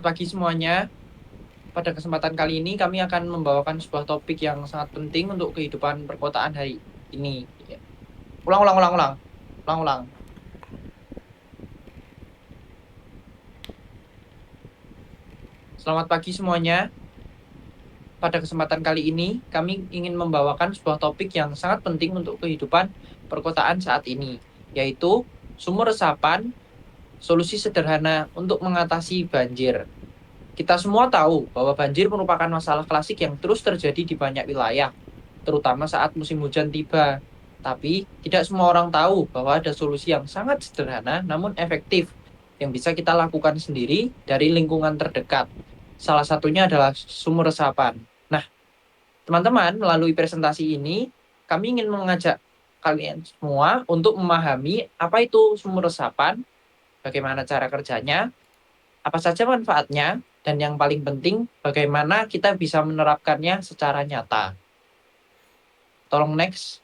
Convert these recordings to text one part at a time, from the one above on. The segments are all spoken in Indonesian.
Pagi semuanya, pada kesempatan kali ini kami akan membawakan sebuah topik yang sangat penting untuk kehidupan perkotaan hari ini. Ulang, ulang, ulang, ulang, ulang, ulang. Selamat pagi semuanya. Pada kesempatan kali ini kami ingin membawakan sebuah topik yang sangat penting untuk kehidupan perkotaan saat ini, yaitu sumur resapan, solusi sederhana untuk mengatasi banjir. Kita semua tahu bahwa banjir merupakan masalah klasik yang terus terjadi di banyak wilayah, terutama saat musim hujan tiba. Tapi, tidak semua orang tahu bahwa ada solusi yang sangat sederhana namun efektif yang bisa kita lakukan sendiri dari lingkungan terdekat. Salah satunya adalah sumur resapan. Nah, teman-teman, melalui presentasi ini, kami ingin mengajak kalian semua untuk memahami apa itu sumur resapan, bagaimana cara kerjanya, apa saja manfaatnya, dan yang paling penting, bagaimana kita bisa menerapkannya secara nyata. Tolong next.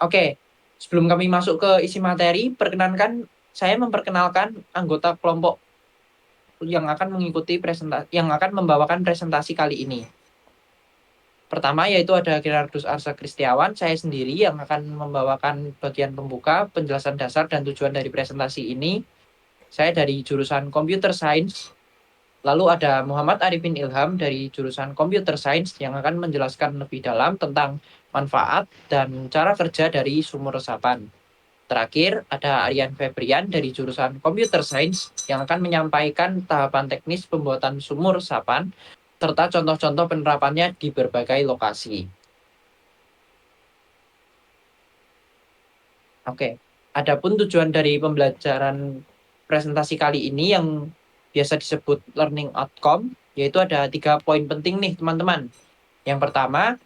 Oke, sebelum kami masuk ke isi materi, saya memperkenalkan anggota kelompok yang akan mengikuti yang akan membawakan presentasi kali ini. Pertama yaitu ada Gerardus Arsa Kristiawan, saya sendiri yang akan membawakan bagian pembuka, penjelasan dasar dan tujuan dari presentasi ini. Saya dari jurusan Computer Science. Lalu ada Muhammad Arifin Ilham dari jurusan Computer Science yang akan menjelaskan lebih dalam tentang manfaat dan cara kerja dari sumur resapan. Terakhir, ada Aryan Febrian dari jurusan Computer Science yang akan menyampaikan tahapan teknis pembuatan sumur resapan serta contoh-contoh penerapannya di berbagai lokasi. Oke, adapun tujuan dari pembelajaran presentasi kali ini yang biasa disebut learning outcome, yaitu ada 3 poin penting nih teman-teman. Yang pertama,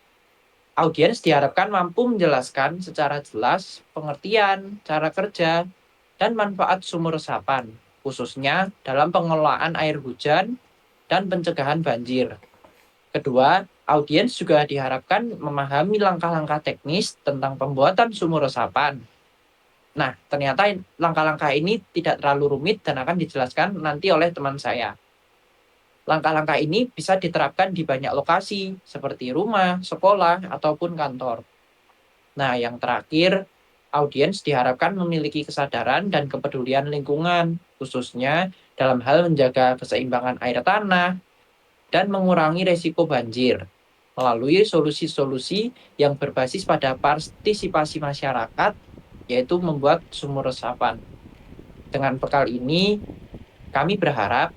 audiens diharapkan mampu menjelaskan secara jelas pengertian, cara kerja, dan manfaat sumur resapan, khususnya dalam pengelolaan air hujan dan pencegahan banjir. Kedua, audiens juga diharapkan memahami langkah-langkah teknis tentang pembuatan sumur resapan. Nah, ternyata langkah-langkah ini tidak terlalu rumit dan akan dijelaskan nanti oleh teman saya. Langkah-langkah ini bisa diterapkan di banyak lokasi, seperti rumah, sekolah, ataupun kantor. Nah, yang terakhir, audiens diharapkan memiliki kesadaran dan kepedulian lingkungan, khususnya dalam hal menjaga keseimbangan air tanah dan mengurangi resiko banjir melalui solusi-solusi yang berbasis pada partisipasi masyarakat, yaitu membuat sumur resapan. Dengan bekal ini, kami berharap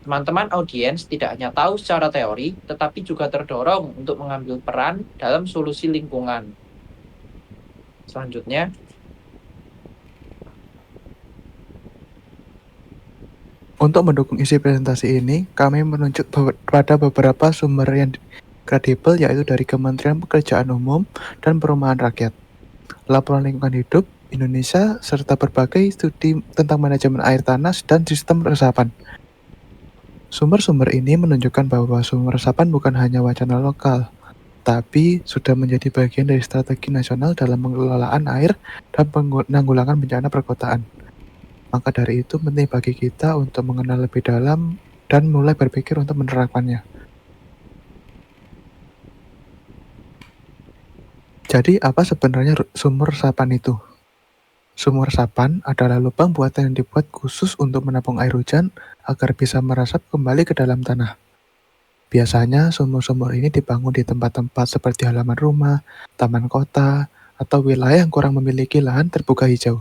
teman-teman audiens tidak hanya tahu secara teori, tetapi juga terdorong untuk mengambil peran dalam solusi lingkungan. Selanjutnya, untuk mendukung isi presentasi ini, kami menunjuk pada beberapa sumber yang kredibel, yaitu dari Kementerian Pekerjaan Umum dan Perumahan Rakyat, Laporan Lingkungan Hidup Indonesia, serta berbagai studi tentang manajemen air tanah dan sistem resapan. Sumber-sumber ini menunjukkan bahwa sumur resapan bukan hanya wacana lokal, tapi sudah menjadi bagian dari strategi nasional dalam pengelolaan air dan penanggulangan bencana perkotaan. Maka dari itu penting bagi kita untuk mengenal lebih dalam dan mulai berpikir untuk menerapkannya. Jadi apa sebenarnya sumur resapan itu? Sumur resapan adalah lubang buatan yang dibuat khusus untuk menampung air hujan agar bisa meresap kembali ke dalam tanah. Biasanya sumur-sumur ini dibangun di tempat-tempat seperti halaman rumah, taman kota, atau wilayah yang kurang memiliki lahan terbuka hijau.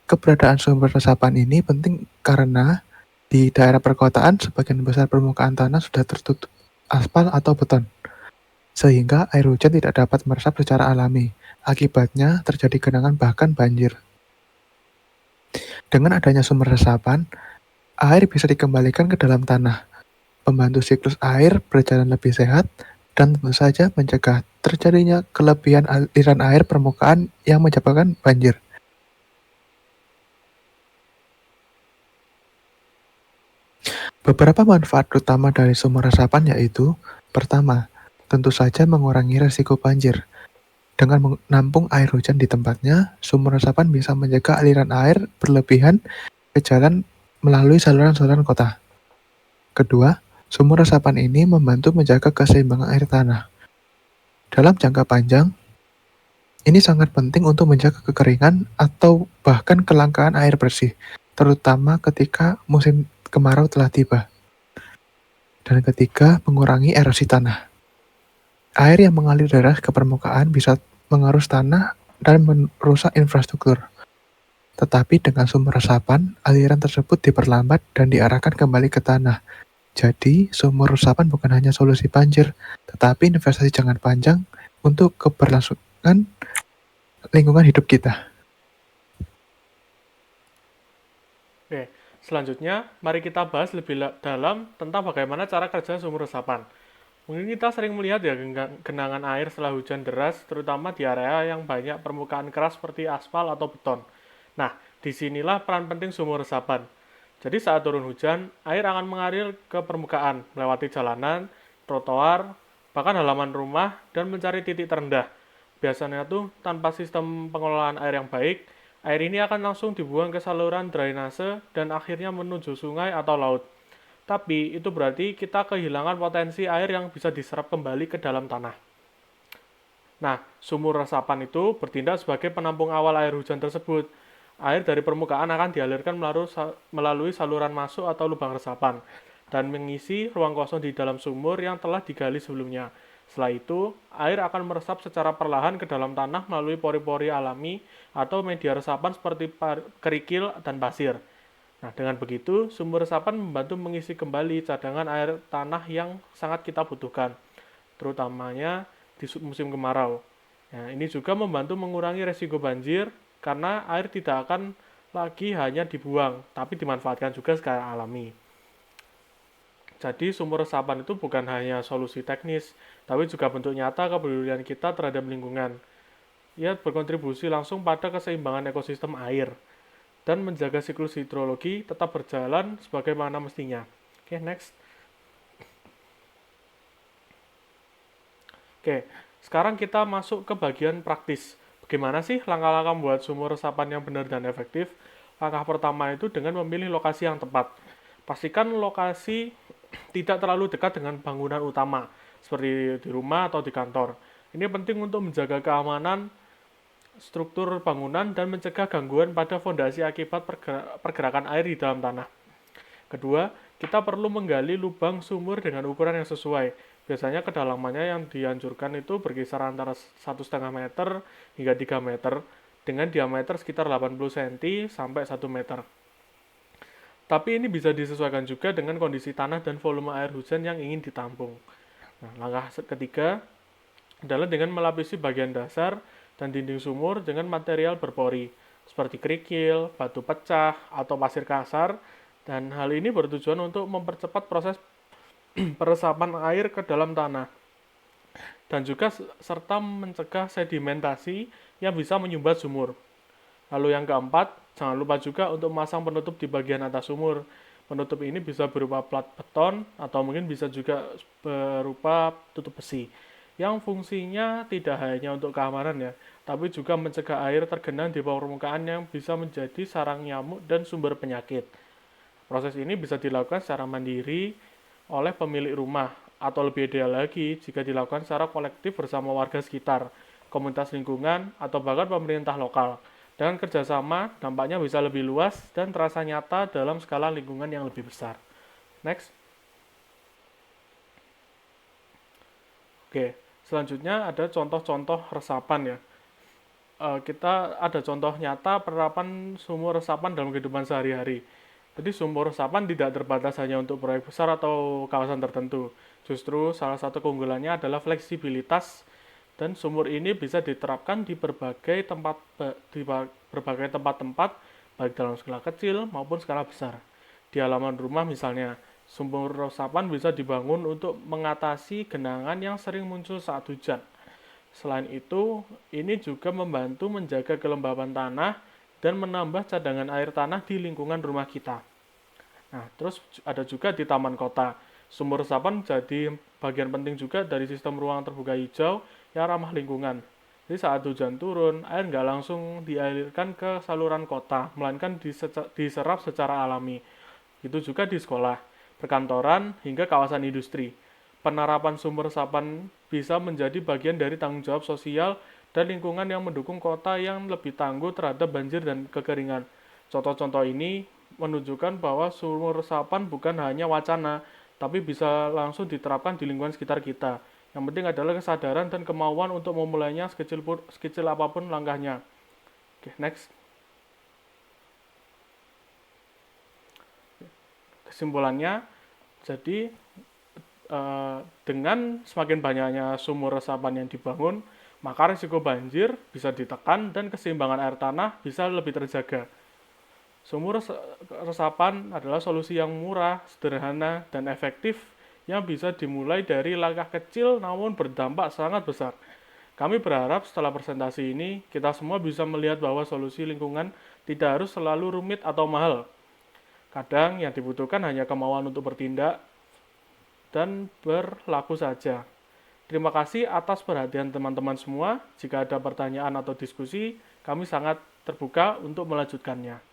Keberadaan sumber resapan ini penting karena di daerah perkotaan sebagian besar permukaan tanah sudah tertutup aspal atau beton, sehingga air hujan tidak dapat meresap secara alami. Akibatnya terjadi genangan bahkan banjir. Dengan adanya sumber resapan, air bisa dikembalikan ke dalam tanah, membantu siklus air berjalan lebih sehat, dan tentu saja mencegah terjadinya kelebihan aliran air permukaan yang menyebabkan banjir. Beberapa manfaat utama dari sumur resapan yaitu, pertama, tentu saja mengurangi resiko banjir. Dengan menampung air hujan di tempatnya, sumur resapan bisa mencegah aliran air berlebihan ke jalan melalui saluran-saluran kota. Kedua, sumur resapan ini membantu menjaga keseimbangan air tanah. Dalam jangka panjang, ini sangat penting untuk menjaga kekeringan atau bahkan kelangkaan air bersih, terutama ketika musim kemarau telah tiba. Dan ketiga, mengurangi erosi tanah. Air yang mengalir deras ke permukaan bisa mengerus tanah dan merusak infrastruktur. Tetapi dengan sumur resapan, aliran tersebut diperlambat dan diarahkan kembali ke tanah. Jadi, sumur resapan bukan hanya solusi banjir, tetapi investasi jangka panjang untuk keberlangsungan lingkungan hidup kita. Oke, selanjutnya mari kita bahas lebih dalam tentang bagaimana cara kerja sumur resapan. Mungkin kita sering melihat ya genangan air setelah hujan deras, terutama di area yang banyak permukaan keras seperti aspal atau beton. Nah, disinilah peran penting sumur resapan. Jadi saat turun hujan, air akan mengalir ke permukaan, melewati jalanan, trotoar, bahkan halaman rumah, dan mencari titik terendah. Biasanya tuh tanpa sistem pengelolaan air yang baik, air ini akan langsung dibuang ke saluran drainase dan akhirnya menuju sungai atau laut. Tapi itu berarti kita kehilangan potensi air yang bisa diserap kembali ke dalam tanah. Nah, sumur resapan itu bertindak sebagai penampung awal air hujan tersebut. Air dari permukaan akan dialirkan melalui saluran masuk atau lubang resapan dan mengisi ruang kosong di dalam sumur yang telah digali sebelumnya. Setelah itu, air akan meresap secara perlahan ke dalam tanah melalui pori-pori alami atau media resapan seperti kerikil dan pasir. Nah, dengan begitu, sumur resapan membantu mengisi kembali cadangan air tanah yang sangat kita butuhkan, terutamanya di musim kemarau. Nah, ini juga membantu mengurangi resiko banjir karena air tidak akan lagi hanya dibuang, tapi dimanfaatkan juga secara alami. Jadi sumur resapan itu bukan hanya solusi teknis, tapi juga bentuk nyata kepedulian kita terhadap lingkungan. Ia berkontribusi langsung pada keseimbangan ekosistem air dan menjaga siklus hidrologi tetap berjalan sebagaimana mestinya. Oke, next. Oke, sekarang kita masuk ke bagian praktis. Bagaimana sih langkah-langkah membuat sumur resapan yang benar dan efektif? Langkah pertama itu dengan memilih lokasi yang tepat. Pastikan lokasi tidak terlalu dekat dengan bangunan utama, seperti di rumah atau di kantor. Ini penting untuk menjaga keamanan struktur bangunan dan mencegah gangguan pada fondasi akibat pergerakan air di dalam tanah. Kedua, kita perlu menggali lubang sumur dengan ukuran yang sesuai. Biasanya kedalamannya yang dianjurkan itu berkisar antara 1,5 meter hingga 3 meter dengan diameter sekitar 80 cm sampai 1 meter. Tapi ini bisa disesuaikan juga dengan kondisi tanah dan volume air hujan yang ingin ditampung. Nah, langkah ketiga adalah dengan melapisi bagian dasar dan dinding sumur dengan material berpori, seperti kerikil, batu pecah, atau pasir kasar, dan hal ini bertujuan untuk mempercepat proses peresapan air ke dalam tanah, dan juga serta mencegah sedimentasi yang bisa menyumbat sumur. Lalu yang keempat, jangan lupa juga untuk memasang penutup di bagian atas sumur. Penutup ini bisa berupa plat beton atau mungkin bisa juga berupa tutup besi yang fungsinya tidak hanya untuk keamanan ya, tapi juga mencegah air tergenang di bawah permukaan yang bisa menjadi sarang nyamuk dan sumber penyakit. Proses ini bisa dilakukan secara mandiri oleh pemilik rumah atau lebih ideal lagi jika dilakukan secara kolektif bersama warga sekitar, komunitas lingkungan, atau bahkan pemerintah lokal. Dengan kerjasama, dampaknya bisa lebih luas dan terasa nyata dalam skala lingkungan yang lebih besar. Next. Oke, selanjutnya ada contoh-contoh resapan ya. Kita ada contoh nyata penerapan sumur resapan dalam kehidupan sehari-hari. Jadi sumur resapan tidak terbatas hanya untuk proyek besar atau kawasan tertentu. Justru salah satu keunggulannya adalah fleksibilitas dan sumur ini bisa diterapkan di berbagai tempat-tempat baik dalam skala kecil maupun skala besar. Di halaman rumah misalnya, sumur resapan bisa dibangun untuk mengatasi genangan yang sering muncul saat hujan. Selain itu, ini juga membantu menjaga kelembaban tanah dan menambah cadangan air tanah di lingkungan rumah kita. Nah, terus ada juga di taman kota. Sumur resapan jadi bagian penting juga dari sistem ruang terbuka hijau yang ramah lingkungan. Jadi saat hujan turun, air nggak langsung dialirkan ke saluran kota, melainkan diserap secara alami. Itu juga di sekolah, perkantoran, hingga kawasan industri. Penerapan sumber resapan bisa menjadi bagian dari tanggung jawab sosial dan lingkungan yang mendukung kota yang lebih tangguh terhadap banjir dan kekeringan. Contoh-contoh ini menunjukkan bahwa sumur resapan bukan hanya wacana, tapi bisa langsung diterapkan di lingkungan sekitar kita. Yang penting adalah kesadaran dan kemauan untuk memulainya sekecil apapun langkahnya. Oke, next. Kesimpulannya, jadi dengan semakin banyaknya sumur resapan yang dibangun, maka risiko banjir bisa ditekan dan keseimbangan air tanah bisa lebih terjaga. Sumur resapan adalah solusi yang murah, sederhana, dan efektif yang bisa dimulai dari langkah kecil namun berdampak sangat besar. Kami berharap setelah presentasi ini, kita semua bisa melihat bahwa solusi lingkungan tidak harus selalu rumit atau mahal. Kadang yang dibutuhkan hanya kemauan untuk bertindak dan berlaku saja. Terima kasih atas perhatian teman-teman semua. Jika ada pertanyaan atau diskusi, kami sangat terbuka untuk melanjutkannya.